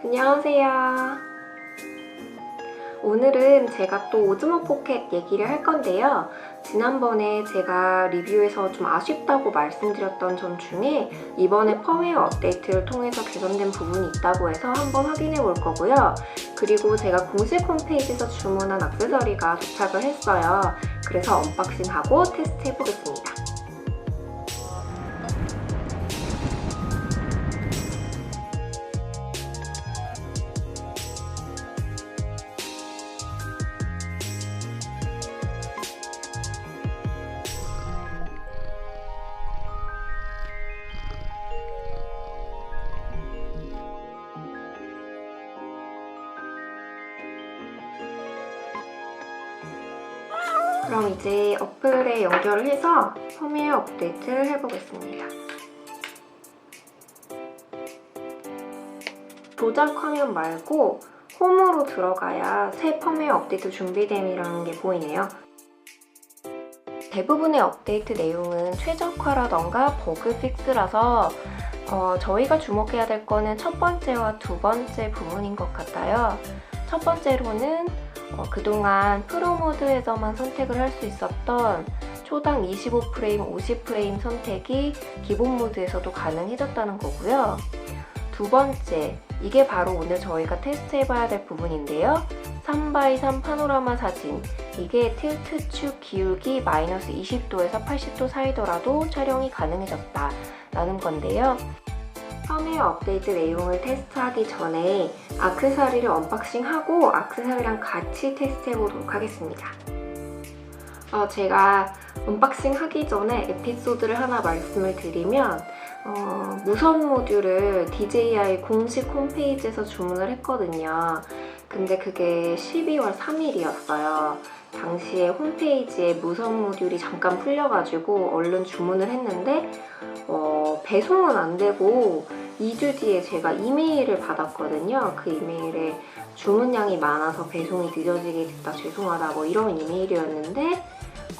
안녕하세요. 오늘은 제가 또 오즈모 포켓 얘기를 할 건데요. 지난번에 제가 리뷰에서 좀 아쉽다고 말씀드렸던 점 중에 이번에 펌웨어 업데이트를 통해서 개선된 부분이 있다고 해서 한번 확인해 볼 거고요. 그리고 제가 공식 홈페이지에서 주문한 액세서리가 도착을 했어요. 그래서 언박싱하고 테스트 해보겠습니다. 그럼 이제 어플에 연결을 해서 펌웨어 업데이트를 해보겠습니다. 조작 화면 말고 홈으로 들어가야 새 펌웨어 업데이트 준비됨이라는 게 보이네요. 대부분의 업데이트 내용은 최적화라던가 버그 픽스라서 저희가 주목해야 될 거는 첫 번째와 두 번째 부분인 것 같아요. 첫 번째로는 그동안 프로 모드에서만 선택을 할 수 있었던 초당 25프레임, 50프레임 선택이 기본 모드에서도 가능해졌다는 거고요. 두 번째, 이게 바로 오늘 저희가 테스트해봐야 될 부분인데요. 3x3 파노라마 사진, 이게 틸트 축 기울기 마이너스 20도에서 80도 사이더라도 촬영이 가능해졌다라는 건데요. 펌웨어 업데이트 내용을 테스트하기 전에 액세서리를 언박싱하고 액세서리랑 같이 테스트해보도록 하겠습니다. 제가 언박싱 하기 전에 에피소드를 하나 말씀을 드리면 무선 모듈을 DJI 공식 홈페이지에서 주문을 했거든요. 근데 그게 12월 3일이었어요. 당시에 홈페이지에 무선 모듈이 잠깐 풀려가지고 얼른 주문을 했는데 배송은 안 되고 2주 뒤에 제가 이메일을 받았거든요. 그 이메일에 주문량이 많아서 배송이 늦어지게 됐다, 죄송하다 뭐 이런 이메일이었는데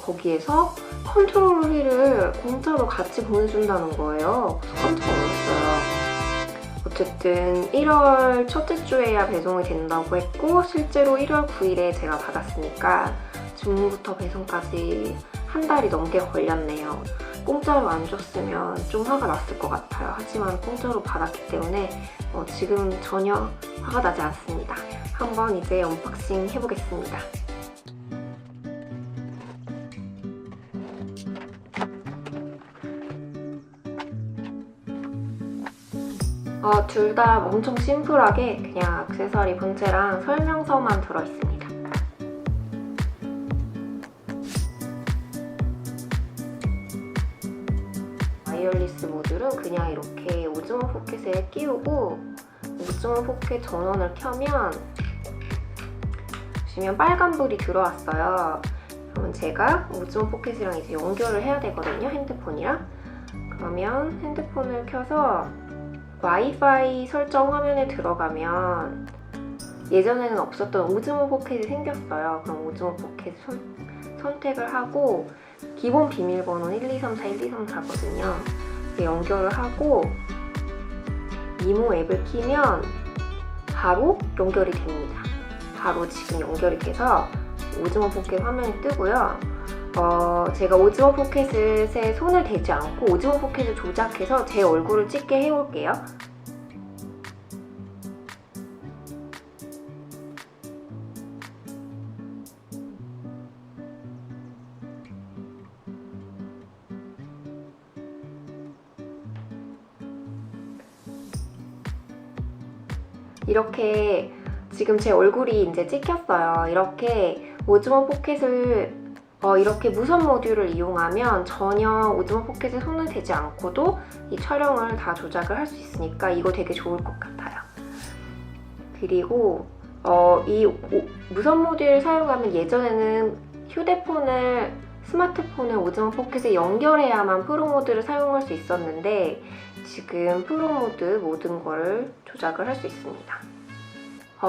거기에서 컨트롤 휠을 공짜로 같이 보내준다는 거예요. 그래서 깜짝 놀랐어요. 어쨌든 1월 첫째 주에야 배송이 된다고 했고 실제로 1월 9일에 제가 받았으니까 주문부터 배송까지 한 달이 넘게 걸렸네요. 공짜로 안 줬으면 좀 화가 났을 것 같아요. 하지만 공짜로 받았기 때문에 지금 전혀 화가 나지 않습니다. 한번 이제 언박싱 해보겠습니다. 둘 다 엄청 심플하게 그냥 액세서리 본체랑 설명서만 들어있습니다. 와이어리스 모듈은 그냥 이렇게 오즈모 포켓에 끼우고 오즈모 포켓 전원을 켜면 보시면 빨간불이 들어왔어요. 그러면 제가 오즈모 포켓이랑 이제 연결을 해야 되거든요, 핸드폰이랑. 그러면 핸드폰을 켜서 와이파이 설정 화면에 들어가면 예전에는 없었던 오즈모 포켓이 생겼어요. 그럼 오즈모 포켓 선택을 하고 기본 비밀번호는 12341234거든요. 연결을 하고 이모 앱을 키면 바로 연결이 됩니다. 바로 지금 연결이 돼서 오즈모 포켓 화면이 뜨고요. 제가 오즈모 포켓에 손을 대지 않고 오즈모 포켓을 조작해서 제 얼굴을 찍게 해볼게요. 이렇게 지금 제 얼굴이 이제 찍혔어요. 이렇게 오즈모 포켓을 이렇게 무선 모듈을 이용하면 전혀 오즈모 포켓에 손을 대지 않고도 이 촬영을 다 조작을 할 수 있으니까 이거 되게 좋을 것 같아요. 그리고 이 무선 모듈을 사용하면 예전에는 스마트폰을 오즈모 포켓에 연결해야만 프로 모드를 사용할 수 있었는데 지금 프로 모드 모든 거를 조작을 할 수 있습니다.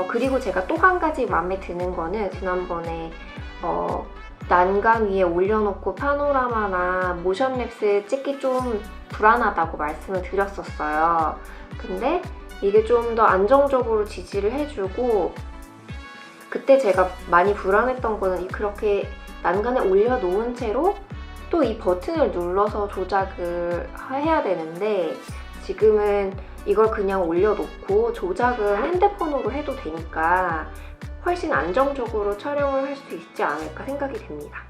그리고 제가 또 한 가지 마음에 드는 거는 지난번에 난간 위에 올려놓고 파노라마나 모션랩스 찍기 좀 불안하다고 말씀을 드렸었어요. 근데 이게 좀 더 안정적으로 지지를 해주고, 그때 제가 많이 불안했던 거는 그렇게 난간에 올려놓은 채로 또 이 버튼을 눌러서 조작을 해야 되는데, 지금은 이걸 그냥 올려놓고 조작은 핸드폰으로 해도 되니까 훨씬 안정적으로 촬영을 할 수 있지 않을까 생각이 됩니다.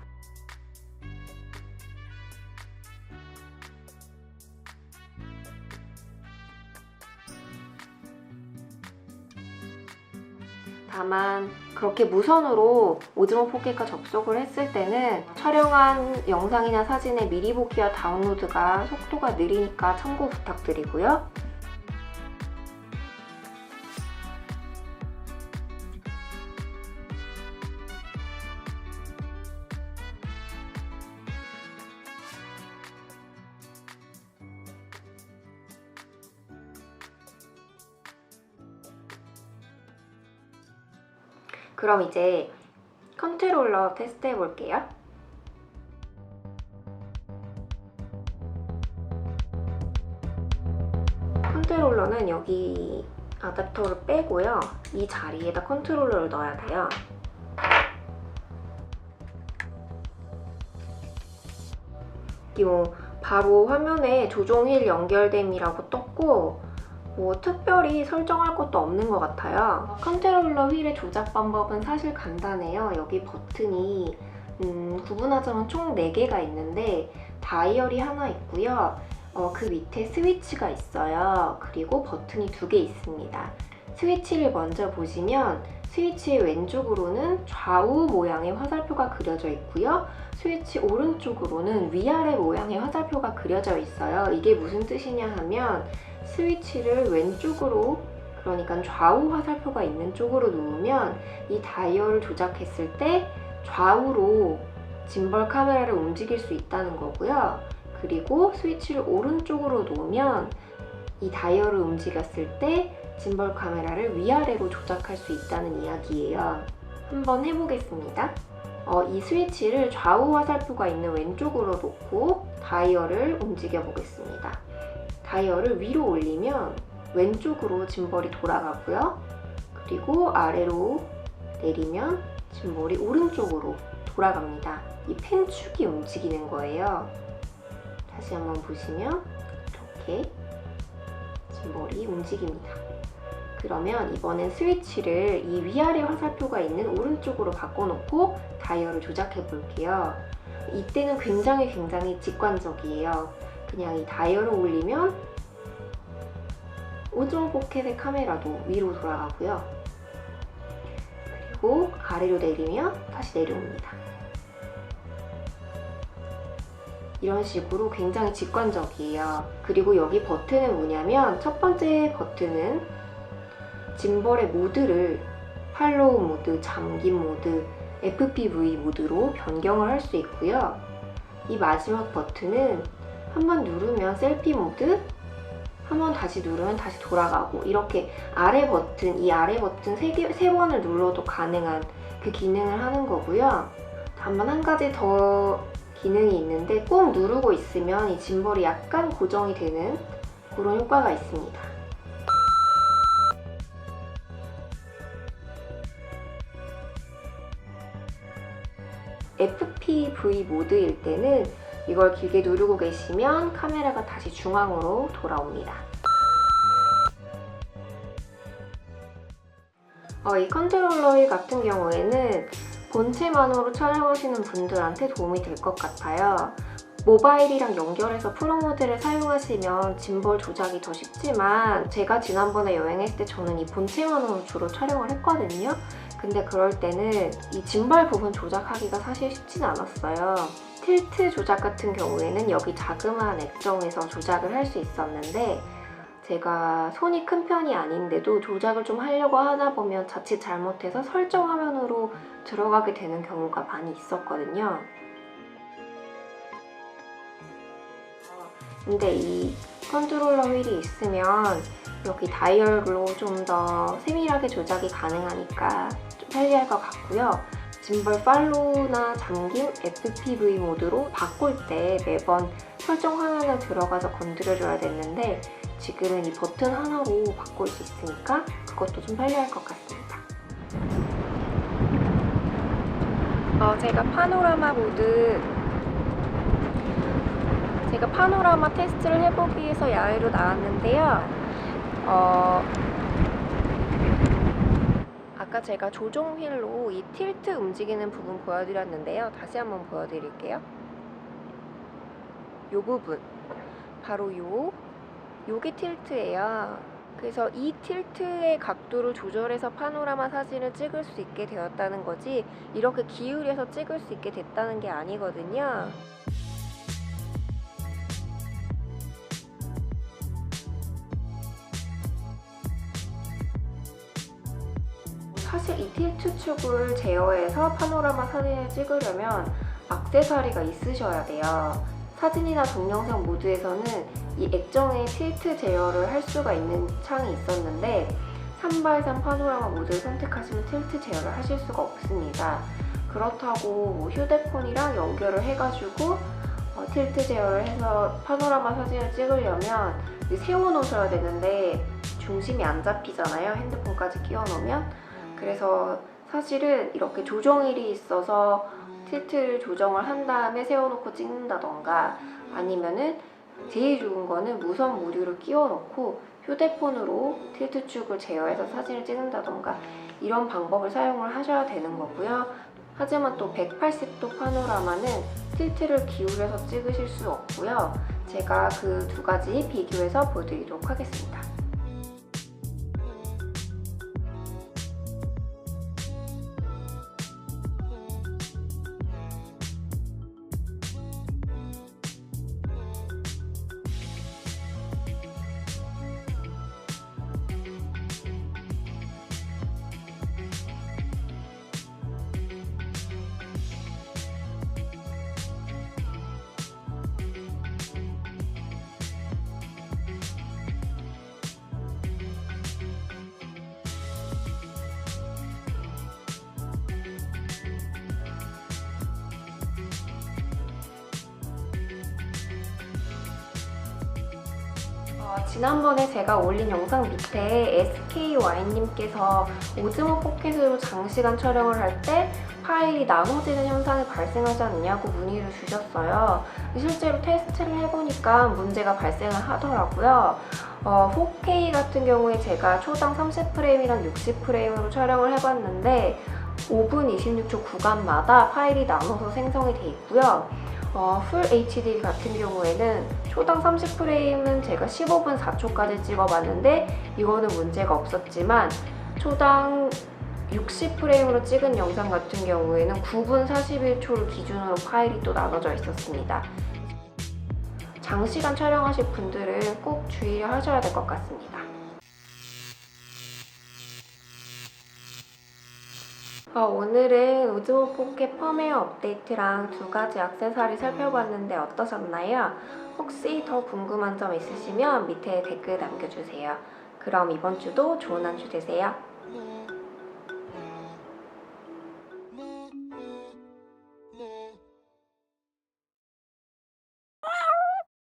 다만 그렇게 무선으로 오즈모 포켓과 접속을 했을 때는 촬영한 영상이나 사진의 미리 보기와 다운로드가 속도가 느리니까 참고 부탁드리고요. 그럼 이제 컨트롤러 테스트 해볼게요. 컨트롤러는 여기 아답터를 빼고요. 이 자리에다 컨트롤러를 넣어야 돼요. 바로 화면에 조종 휠 연결됨이라고 떴고, 특별히 설정할 것도 없는 것 같아요. 컨트롤러 휠의 조작 방법은 사실 간단해요. 여기 버튼이 구분하자면 총 4개가 있는데 다이얼이 하나 있고요. 그 밑에 스위치가 있어요. 그리고 버튼이 2개 있습니다. 스위치를 먼저 보시면 스위치의 왼쪽으로는 좌우 모양의 화살표가 그려져 있고요. 스위치 오른쪽으로는 위아래 모양의 화살표가 그려져 있어요. 이게 무슨 뜻이냐 하면 스위치를 왼쪽으로, 그러니까 좌우 화살표가 있는 쪽으로 놓으면 이 다이얼을 조작했을 때 좌우로 짐벌 카메라를 움직일 수 있다는 거고요. 그리고 스위치를 오른쪽으로 놓으면 이 다이얼을 움직였을 때 짐벌 카메라를 위아래로 조작할 수 있다는 이야기예요. 한번 해보겠습니다. 이 스위치를 좌우 화살표가 있는 왼쪽으로 놓고 다이얼을 움직여 보겠습니다. 다이얼을 위로 올리면 왼쪽으로 짐벌이 돌아가고요. 그리고 아래로 내리면 짐벌이 오른쪽으로 돌아갑니다. 이 펜축이 움직이는 거예요. 다시 한번 보시면 이렇게 짐벌이 움직입니다. 그러면 이번엔 스위치를 이 위아래 화살표가 있는 오른쪽으로 바꿔놓고 다이얼을 조작해 볼게요. 이때는 굉장히 직관적이에요. 그냥 이 다이얼을 올리면 오즈모 포켓의 카메라도 위로 돌아가고요. 그리고 아래로 내리면 다시 내려옵니다. 이런 식으로 굉장히 직관적이에요. 그리고 여기 버튼은 뭐냐면, 첫 번째 버튼은 짐벌의 모드를 팔로우 모드, 잠김 모드, FPV 모드로 변경을 할 수 있고요. 이 마지막 버튼은 한번 누르면 셀피 모드, 한번 다시 누르면 다시 돌아가고, 이렇게 아래 버튼, 이 아래 버튼 3번을 눌러도 가능한 그 기능을 하는 거고요. 다만 한 가지 더 기능이 있는데, 꾹 누르고 있으면 이 짐벌이 약간 고정이 되는 그런 효과가 있습니다. FPV 모드일 때는 이걸 길게 누르고 계시면 카메라가 다시 중앙으로 돌아옵니다. 이 컨트롤러 휠 같은 경우에는 본체만으로 촬영하시는 분들한테 도움이 될 것 같아요. 모바일이랑 연결해서 프로 모드를 사용하시면 짐벌 조작이 더 쉽지만, 제가 지난번에 여행했을 때 저는 이 본체만으로 주로 촬영을 했거든요. 근데 그럴 때는 이 짐벌 부분 조작하기가 사실 쉽진 않았어요. 틸트 조작 같은 경우에는 여기 자그마한 액정에서 조작을 할 수 있었는데, 제가 손이 큰 편이 아닌데도 조작을 좀 하려고 하다 보면 자칫 잘못해서 설정 화면으로 들어가게 되는 경우가 많이 있었거든요. 근데 이 컨트롤러 휠이 있으면 여기 다이얼로 좀 더 세밀하게 조작이 가능하니까 좀 편리할 것 같고요. 짐벌 팔로우나 잠김, FPV 모드로 바꿀 때 매번 설정 화면에 들어가서 건드려줘야 됐는데, 지금은 이 버튼 하나로 바꿀 수 있으니까 그것도 좀 편리할 것 같습니다. 제가 파노라마 테스트를 해보기 위해서 야외로 나왔는데요. 아까 제가 조종 휠로 이 틸트 움직이는 부분 보여드렸는데요. 다시 한번 보여드릴게요. 요 부분, 바로 요게 틸트예요. 그래서 이 틸트의 각도를 조절해서 파노라마 사진을 찍을 수 있게 되었다는 거지, 이렇게 기울여서 찍을 수 있게 됐다는 게 아니거든요. 사실 이 틸트 축을 제어해서 파노라마 사진을 찍으려면 액세서리가 있으셔야 돼요. 사진이나 동영상 모드에서는 이 액정의 틸트 제어를 할 수가 있는 창이 있었는데 3x3 파노라마 모드를 선택하시면 틸트 제어를 하실 수가 없습니다. 그렇다고 휴대폰이랑 연결을 해가지고 틸트 제어를 해서 파노라마 사진을 찍으려면 세워놓으셔야 되는데 중심이 안 잡히잖아요, 핸드폰까지 끼워놓으면. 그래서 사실은 이렇게 조정휠이 있어서 틸트를 조정을 한 다음에 세워놓고 찍는다던가, 아니면은 제일 좋은 거는 무선 모듈을 끼워놓고 휴대폰으로 틸트 축을 제어해서 사진을 찍는다던가, 이런 방법을 사용을 하셔야 되는 거고요. 하지만 또 180도 파노라마는 틸트를 기울여서 찍으실 수 없고요. 제가 그 두 가지 비교해서 보여드리도록 하겠습니다. 지난번에 제가 올린 영상 밑에 SKY님께서 오즈모 포켓으로 장시간 촬영을 할 때 파일이 나눠지는 현상이 발생하지 않느냐고 문의를 주셨어요. 실제로 테스트를 해보니까 문제가 발생을 하더라고요. 4K 같은 경우에 제가 초당 30프레임이랑 60프레임으로 촬영을 해봤는데 5분 26초 구간마다 파일이 나눠서 생성이 돼 있고요. 풀 HD 같은 경우에는 초당 30프레임은 제가 15분 4초까지 찍어봤는데 이거는 문제가 없었지만 초당 60프레임으로 찍은 영상 같은 경우에는 9분 41초를 기준으로 파일이 또 나눠져 있었습니다. 장시간 촬영하실 분들은 꼭 주의를 하셔야 될 것 같습니다. 오늘은 오즈모 포켓 펌웨어 업데이트랑 두 가지 액세서리 살펴봤는데 어떠셨나요? 혹시 더 궁금한 점 있으시면 밑에 댓글 남겨주세요. 그럼 이번 주도 좋은 한 주 되세요.